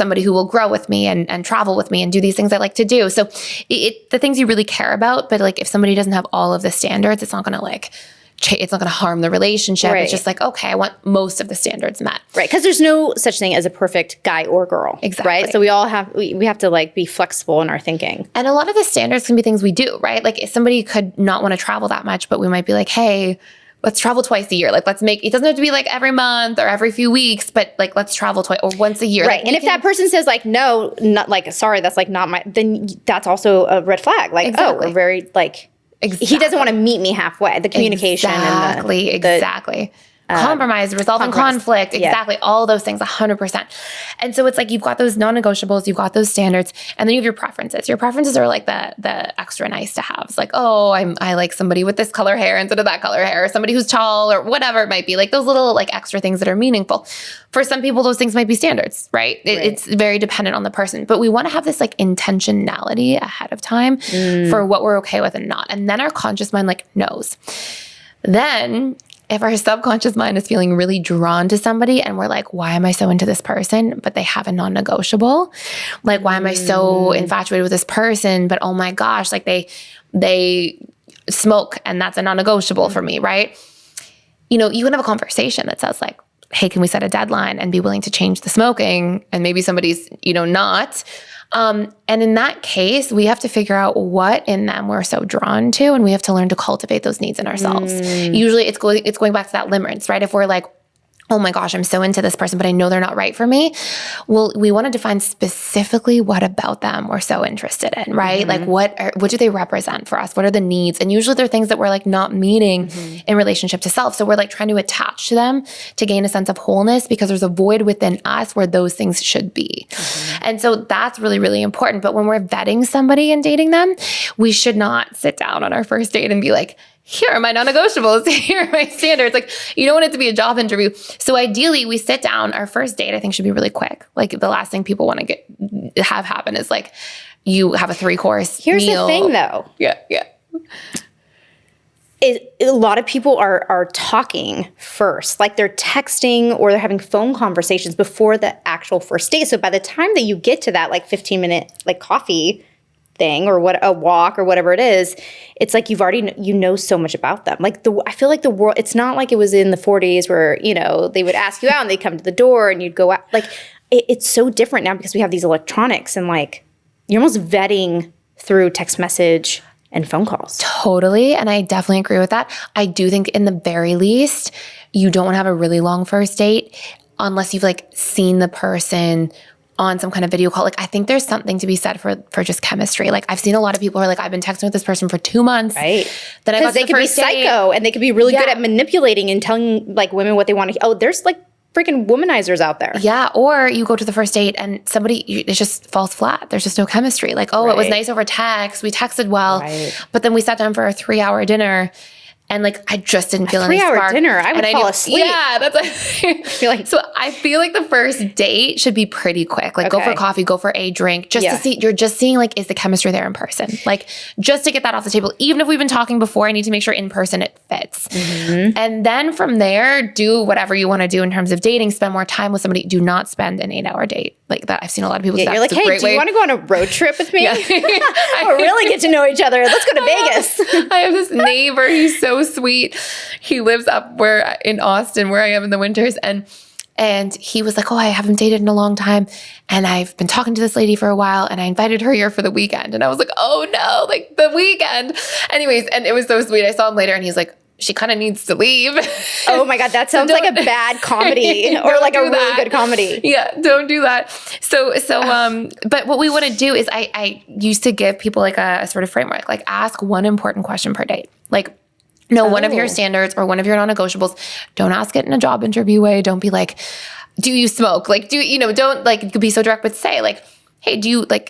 somebody who will grow with me and travel with me and do these things I like to do. So the things you really care about, but like if somebody doesn't have all of the standards, it's not going to it's not going to harm the relationship. Right. It's just like, okay, I want most of the standards met. Right. Because there's no such thing as a perfect guy or girl. Exactly. Right. So we all have, we have to like be flexible in our thinking. And a lot of the standards can be things we do, right? Like if somebody could not want to travel that much, but we might be like, hey, let's travel twice a year. Like let's make, it doesn't have to be like every month or every few weeks, but like let's travel twice or once a year. Right. Like, and if that person says like, no, not like, sorry, that's like not my, then that's also a red flag. Like, Exactly. oh, we're very like, Exactly. he doesn't want to meet me halfway. The communication Exactly. Compromise, resolving conflict. Exactly. Yeah. All those things, 100%. And so it's like, you've got those non-negotiables, you've got those standards, and then you have your preferences. Your preferences are like the extra nice to have. It's like, oh, I like somebody with this color hair instead of that color hair, or somebody who's tall or whatever it might be. Like those little like extra things that are meaningful. For some people, those things might be standards, right? It's very dependent on the person. But we want to have this like intentionality ahead of time for what we're okay with and not. And then our conscious mind like knows. Then if our subconscious mind is feeling really drawn to somebody and we're like, why am I so into this person, but they have a non-negotiable? Like, why am I so infatuated with this person, but oh my gosh, like they smoke and that's a non-negotiable for me, right? You know, you can have a conversation that says like, hey, can we set a deadline and be willing to change the smoking? And maybe somebody's, not. And in that case, we have to figure out what in them we're so drawn to, and we have to learn to cultivate those needs in ourselves. Usually it's going back to that limerence, right? If we're like, oh my gosh, I'm so into this person, but I know they're not right for me. Well, we want to define specifically what about them we're so interested in, right? Like what do they represent for us? What are the needs? And usually they're things that we're like not meeting in relationship to self. So we're like trying to attach to them to gain a sense of wholeness because there's a void within us where those things should be. And so that's really, really important. But when we're vetting somebody and dating them, we should not sit down on our first date and be like, here are my non-negotiables. Here are my standards. Like, you don't want it to be a job interview. So ideally we sit down. Our first date, I think, should be really quick. Like the last thing people want to have happen is like you have a 3-course meal. Here's the thing though. Yeah. A lot of people are talking first, like they're texting or they're having phone conversations before the actual first date. So by the time that you get to that like 15-minute like coffee thing or a walk or whatever it is, it's like you've already know so much about them. Like I feel like the world, it's not like it was in the 40s where they would ask you out and they'd come to the door and you'd go out. Like it's so different now because we have these electronics and like you're almost vetting through text message and phone calls. Totally. And I definitely agree with that. I do think in the very least, you don't want to have a really long first date unless you've like seen the person on some kind of video call. Like I think there's something to be said for just chemistry. Like I've seen a lot of people who are like, I've been texting with this person for 2 months. Right. Then I got they could be psycho and they could be really good at manipulating and telling like women what they want to hear. Oh, there's like freaking womanizers out there. Yeah. Or you go to the first date and it just falls flat. There's just no chemistry. Like, oh, it was nice over text. We texted well, but then we sat down for a 3-hour dinner. And like, I just didn't feel any spark. 3-hour dinner, I would fall asleep. Yeah, that's like, so I feel like the first date should be pretty quick. Like go for coffee, go for a drink, just to see, you're just seeing like, is the chemistry there in person? Like just to get that off the table. Even if we've been talking before, I need to make sure in person it fits. And then from there, do whatever you want to do in terms of dating, spend more time with somebody. Do not spend an 8-hour date. Like that, I've seen a lot of people do that. You're like, hey, do you want to go on a road trip with me? Or really get to know each other? Let's go to Vegas. I have this neighbor, he's so sweet. He lives up where in Austin, where I am in the winters, and he was like, oh, I haven't dated in a long time, and I've been talking to this lady for a while, and I invited her here for the weekend. And I was like, oh no, like the weekend. Anyways, and it was so sweet. I saw him later, and he's like, she kind of needs to leave. Oh my God, that sounds like a bad comedy or like a really good comedy. Yeah, don't do that. So, but what we want to do is I used to give people like a sort of framework, like ask one important question per date. Like, know one of your standards or one of your non-negotiables. Don't ask it in a job interview way. Don't be like, do you smoke? Like, don't like be so direct, but say like, hey,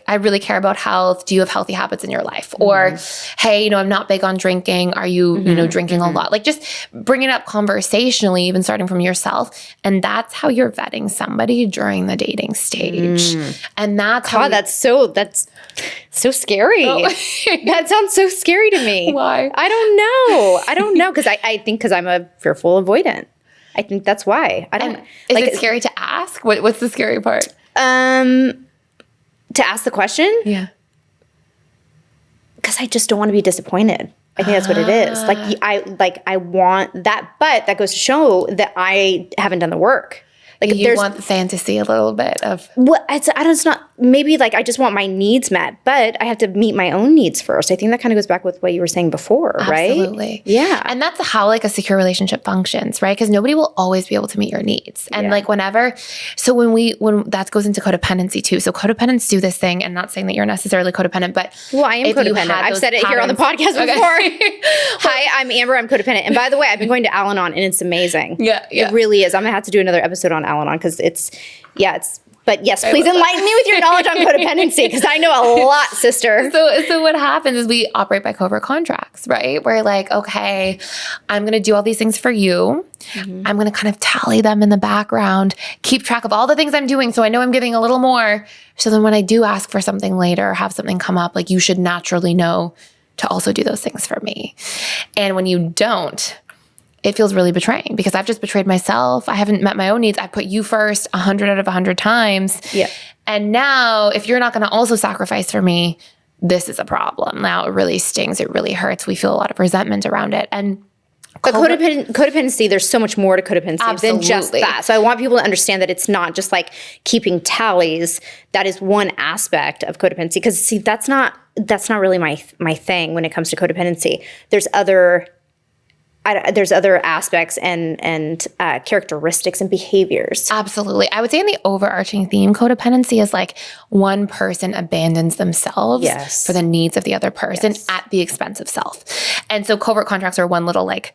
I really care about health. Do you have healthy habits in your life? Or, hey, I'm not big on drinking. Are you, drinking a lot? Like just bring it up conversationally, even starting from yourself. And that's how you're vetting somebody during the dating stage. And that's that's so scary. Oh. That sounds so scary to me. Why? I don't know. Because I think because I'm a fearful avoidant. I think that's why. Is it scary to ask? What's the scary part? To ask the question? Yeah. Because I just don't want to be disappointed. I think that's what it is. I want that, but that goes to show that I haven't done the work. Like You want the fantasy a little bit of. Well, it's not, maybe like I just want my needs met, but I have to meet my own needs first. I think that kind of goes back with what you were saying before, right? Absolutely. Yeah. And that's how like a secure relationship functions, right? Because nobody will always be able to meet your needs. And like whenever, so when that goes into codependency too. So codependents do this thing, and not saying that you're necessarily codependent, but well, I am codependent. I've said it here on the podcast before. Hi, I'm Amber. I'm codependent. And by the way, I've been going to Al-Anon, and it's amazing. Yeah. It really is. I'm going to have to do another episode on Al-Anon because but yes, please enlighten me with your knowledge on codependency, because I know a lot, sister. So what happens is we operate by covert contracts, right? We're like, okay, I'm going to do all these things for you. Mm-hmm. I'm going to kind of tally them in the background, keep track of all the things I'm doing, so I know I'm giving a little more. So then when I do ask for something later or have something come up, like, you should naturally know to also do those things for me. And when you don't, it feels really betraying, because I've just betrayed myself. I haven't met my own needs. I put you first 100 out of 100 times. Yeah. And now if you're not going to also sacrifice for me, this is a problem. Now it really stings. It really hurts. We feel a lot of resentment around it. And but codependency, there's so much more to codependency than just that. So I want people to understand that it's not just like keeping tallies. That is one aspect of codependency. Because see, that's not really my thing when it comes to codependency. There's other aspects and characteristics and behaviors. Absolutely. I would say in the overarching theme, codependency is like one person abandons themselves for the needs of the other person at the expense of self. And so covert contracts are one little like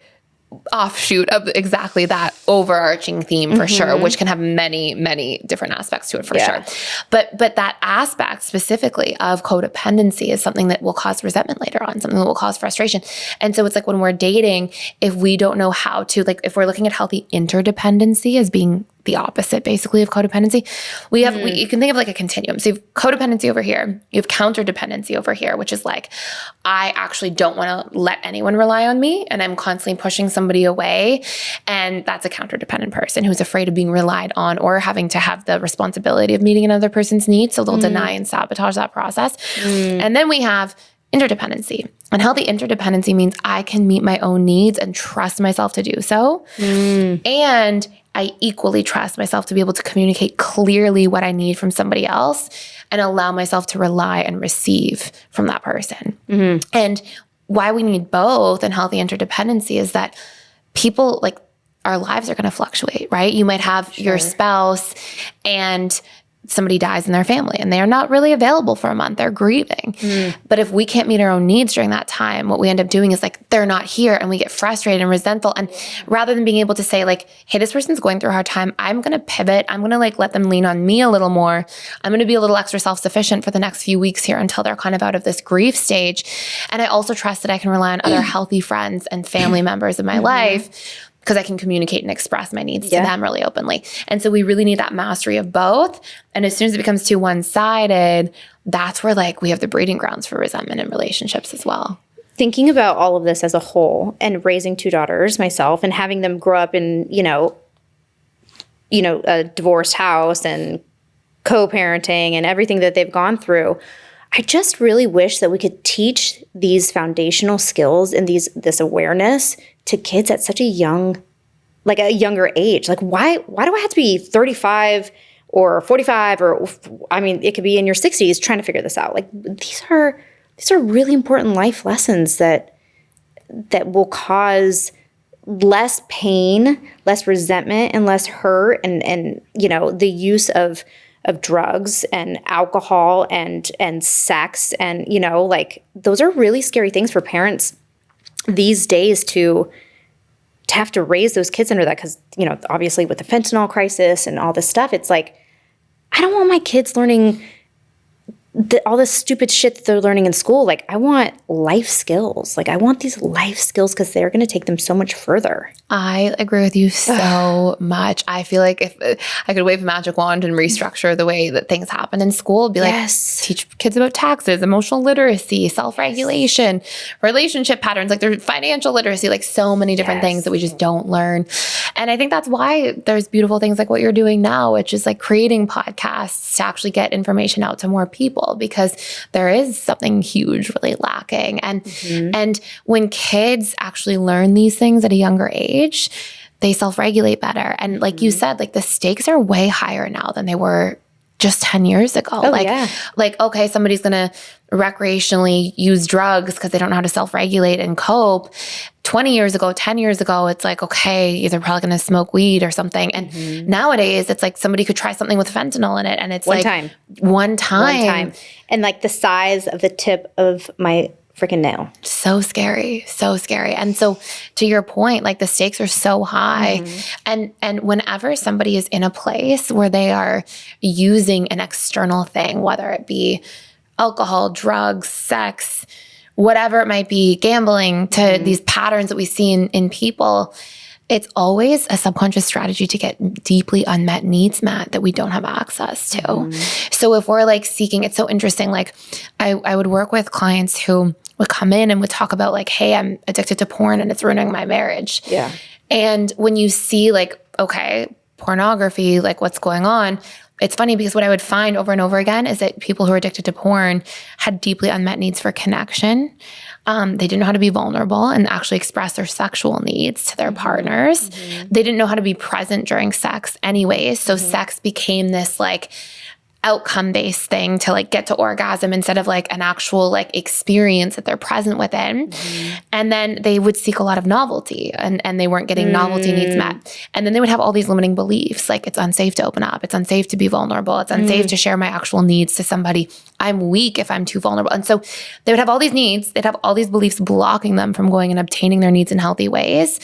offshoot of exactly that overarching theme for sure, which can have many, many different aspects to it for sure. But that aspect specifically of codependency is something that will cause resentment later on, something that will cause frustration. And so it's like when we're dating, if we don't know how to, like if we're looking at healthy interdependency as being the opposite basically of codependency, you can think of like a continuum. So you have codependency over here, you have counterdependency over here, which is like, I actually don't want to let anyone rely on me, and I'm constantly pushing somebody away. And that's a counterdependent person who's afraid of being relied on or having to have the responsibility of meeting another person's needs. So they'll deny and sabotage that process. And then we have interdependency. And healthy interdependency means I can meet my own needs and trust myself to do so. And I equally trust myself to be able to communicate clearly what I need from somebody else and allow myself to rely and receive from that person. And why we need both in healthy interdependency is that people, like, our lives are going to fluctuate, right? You might have your spouse and somebody dies in their family and they are not really available for a month. They're grieving. But if we can't meet our own needs during that time, what we end up doing is like, they're not here, and we get frustrated and resentful. And rather than being able to say like, hey, this person's going through a hard time, I'm going to pivot. I'm going to like let them lean on me a little more. I'm going to be a little extra self-sufficient for the next few weeks here until they're kind of out of this grief stage. And I also trust that I can rely on other healthy friends and family members in my life, because I can communicate and express my needs to them really openly. And so we really need that mastery of both. And as soon as it becomes too one-sided, that's where like we have the breeding grounds for resentment in relationships as well. Thinking about all of this as a whole and raising two daughters myself and having them grow up in, a divorced house and co-parenting and everything that they've gone through, I just really wish that we could teach these foundational skills and this awareness to kids at such a younger age. Like, why do I have to be 35 or 45 or, I mean, it could be in your 60s trying to figure this out. Like, these are really important life lessons that will cause less pain, less resentment, and less hurt, and the use of drugs and alcohol and sex, and those are really scary things for parents these days to have to raise those kids under that, because obviously with the fentanyl crisis and all this stuff, it's like, I don't want my kids learning all this stupid shit that they're learning in school. Like, I want life skills. Like, I want these life skills because they're going to take them so much further. I agree with you so much. I feel like if I could wave a magic wand and restructure the way that things happen in school, be like, teach kids about taxes, emotional literacy, self-regulation, relationship patterns, like there's financial literacy, like so many different things that we just don't learn. And I think that's why there's beautiful things like what you're doing now, which is like creating podcasts to actually get information out to more people, because there is something huge really lacking. And when kids actually learn these things at a younger age, they self-regulate better. And like you said, like the stakes are way higher now than they were just 10 years ago. Like, okay, somebody's going to recreationally use drugs because they don't know how to self-regulate and cope. 20 years ago, 10 years ago, it's like, okay, they're probably going to smoke weed or something. And nowadays it's like somebody could try something with fentanyl in it. And it's one time. And like the size of the tip of my freaking nail. So scary, so scary. And so to your point, like the stakes are so high. And whenever somebody is in a place where they are using an external thing, whether it be alcohol, drugs, sex, whatever it might be, gambling, to these patterns that we see in people, it's always a subconscious strategy to get deeply unmet needs met that we don't have access to. So if we're like seeking, it's so interesting. Like I would work with clients who would come in and would talk about like, hey, I'm addicted to porn and it's ruining my marriage. Yeah. And when you see like, okay, pornography, like what's going on, it's funny because what I would find over and over again is that people who are addicted to porn had deeply unmet needs for connection. They didn't know how to be vulnerable and actually express their sexual needs to their partners. They didn't know how to be present during sex anyways. So sex became this like outcome-based thing to like get to orgasm instead of like an actual like experience that they're present within. And then they would seek a lot of novelty and they weren't getting novelty needs met. And then they would have all these limiting beliefs, like it's unsafe to open up, it's unsafe to be vulnerable, it's unsafe to share my actual needs to somebody, I'm weak if I'm too vulnerable. And so they would have all these needs, they'd have all these beliefs blocking them from going and obtaining their needs in healthy ways.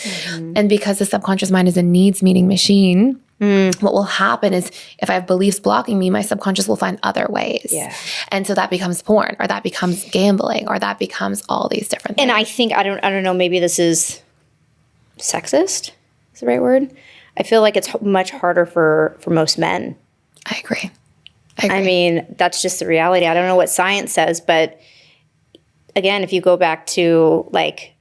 And because the subconscious mind is a needs-meeting machine, what will happen is if I have beliefs blocking me, my subconscious will find other ways. And so that becomes porn, or that becomes gambling, or that becomes all these different things. And I think, I don't know, maybe this is sexist, is the right word? I feel like it's much harder for most men. I agree. I mean, that's just the reality. I don't know what science says, but again, if you go back to like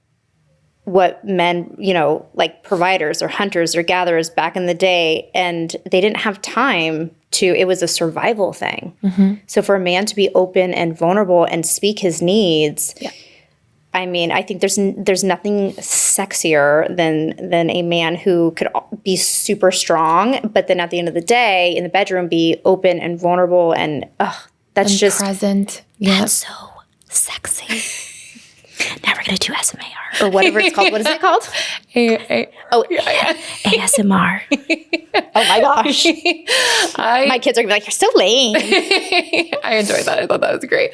what men, you know, like providers or hunters or gatherers back in the day, and they didn't have time to, it was a survival thing. So for a man to be open and vulnerable and speak his needs, I mean, I think there's nothing sexier than a man who could be super strong, but then at the end of the day in the bedroom be open and vulnerable and that's just present. That's so sexy. Now we're gonna do SMAR or whatever it's called. What is it called? ASMR. Oh my gosh. My kids are gonna be like, you're so lame. I enjoyed that. I thought that was great.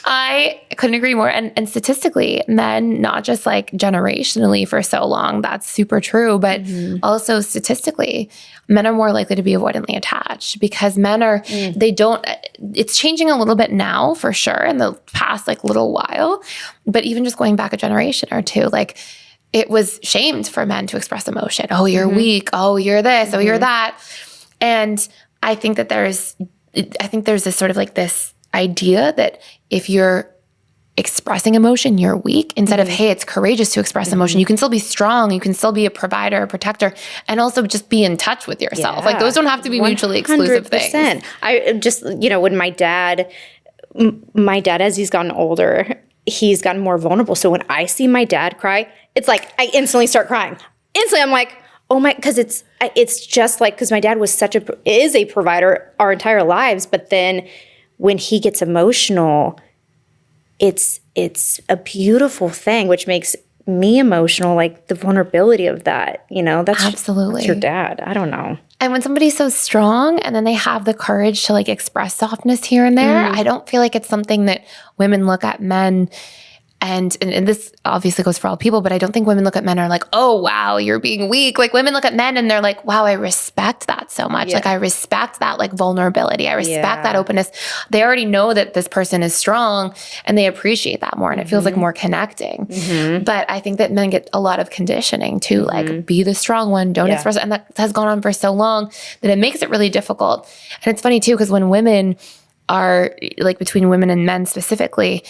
I couldn't agree more. And statistically, men, not just like generationally for so long, that's super true, but also statistically, men are more likely to be avoidantly attached because men are, it's changing a little bit now for sure in the past like little while, but even just going back a generation or two, like it was shamed for men to express emotion. Oh, you're weak. Oh, you're this. Oh, you're that. And I think that there's this sort of like this idea that if you're expressing emotion, you're weak, instead of, hey, it's courageous to express emotion. You can still be strong. You can still be a provider, a protector, and also just be in touch with yourself. Like those don't have to be mutually exclusive things. I just, you know, when my dad, as he's gotten older, he's gotten more vulnerable. So when I see my dad cry, it's like I instantly start crying. Instantly, I'm like, oh my, because it's just like, because my dad is a provider our entire lives, but then when he gets emotional, it's a beautiful thing, which makes me emotional, like the vulnerability of that, you know, that's absolutely that's your dad. I don't know. And when somebody's so strong and then they have the courage to like express softness here and there, I don't feel like it's something that women look at men And this obviously goes for all people, but I don't think women look at men and are like, oh, wow, you're being weak. Like women look at men and they're like, wow, I respect that so much. Like I respect that like vulnerability. I respect that openness. They already know that this person is strong and they appreciate that more. And it feels like more connecting. But I think that men get a lot of conditioning to like be the strong one, don't express it. And that has gone on for so long that it makes it really difficult. And it's funny too, because when women are like between women and men specifically,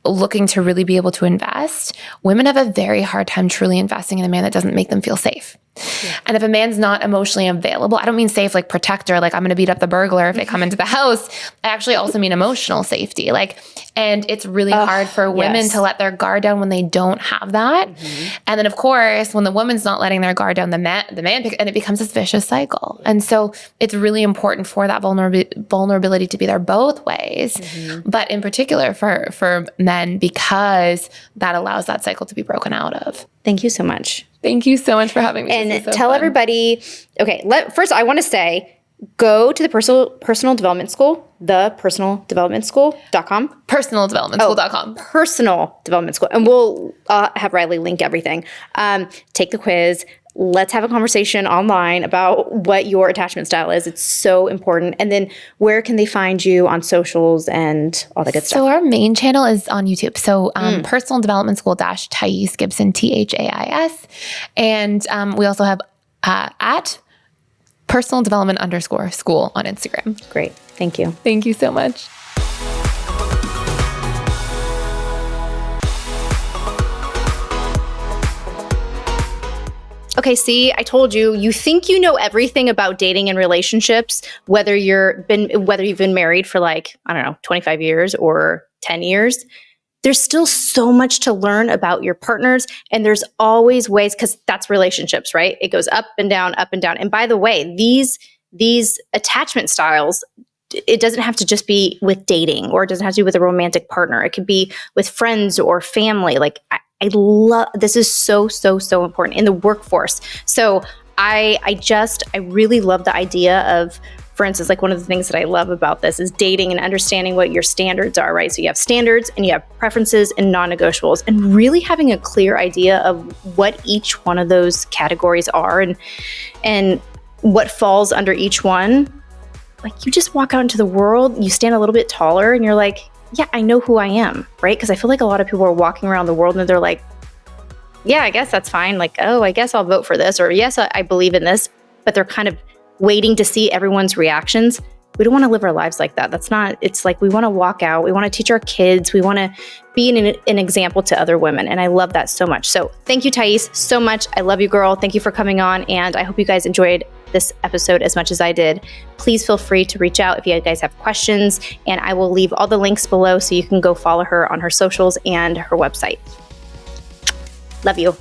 looking to really be able to invest, women have a very hard time truly investing in a man that doesn't make them feel safe. And if a man's not emotionally available, I don't mean safe like protector, like I'm going to beat up the burglar if they come into the house. I actually also mean emotional safety. Like, and it's really hard for women to let their guard down when they don't have that. And then of course, when the woman's not letting their guard down, the man and it becomes this vicious cycle. And so it's really important for that vulnerability to be there both ways, but in particular for men, because that allows that cycle to be broken out of. Thank you so much. Thank you so much for having me. And tell everybody, okay, first I want to say, go to the personal development school, thepersonaldevelopmentschool.com. Personaldevelopmentschool.com. Personal development school. And we'll have Riley link everything. Take the quiz. Let's have a conversation online about what your attachment style is. It's so important. And then where can they find you on socials and all that good stuff? So our main channel is on YouTube. So Personal Development School Thais Gibson, THAIS. And we also have at Personal Development _school on Instagram. Great. Thank you. Thank you so much. Okay, see, I told you, you think you know everything about dating and relationships, whether you've been married for like, I don't know, 25 years or 10 years. There's still so much to learn about your partners, and there's always ways, because that's relationships, right? It goes up and down, up and down. And by the way, these attachment styles, it doesn't have to just be with dating, or it doesn't have to be with a romantic partner. It could be with friends or family. Like I love, this is so, so, so important in the workforce. So I really love the idea of, for instance, like one of the things that I love about this is dating and understanding what your standards are, right? So you have standards and you have preferences and non-negotiables, and really having a clear idea of what each one of those categories are and what falls under each one. Like you just walk out into the world, you stand a little bit taller and you're like, yeah, I know who I am, right? Because I feel like a lot of people are walking around the world and they're like, yeah, I guess that's fine. Like, oh, I guess I'll vote for this, or yes, I believe in this, but they're kind of waiting to see everyone's reactions. We don't want to live our lives like that. It's like we want to walk out. We want to teach our kids. We want to be an example to other women. And I love that so much. So thank you, Thais, so much. I love you, girl. Thank you for coming on. And I hope you guys enjoyed this episode as much as I did. Please feel free to reach out if you guys have questions. And I will leave all the links below so you can go follow her on her socials and her website. Love you.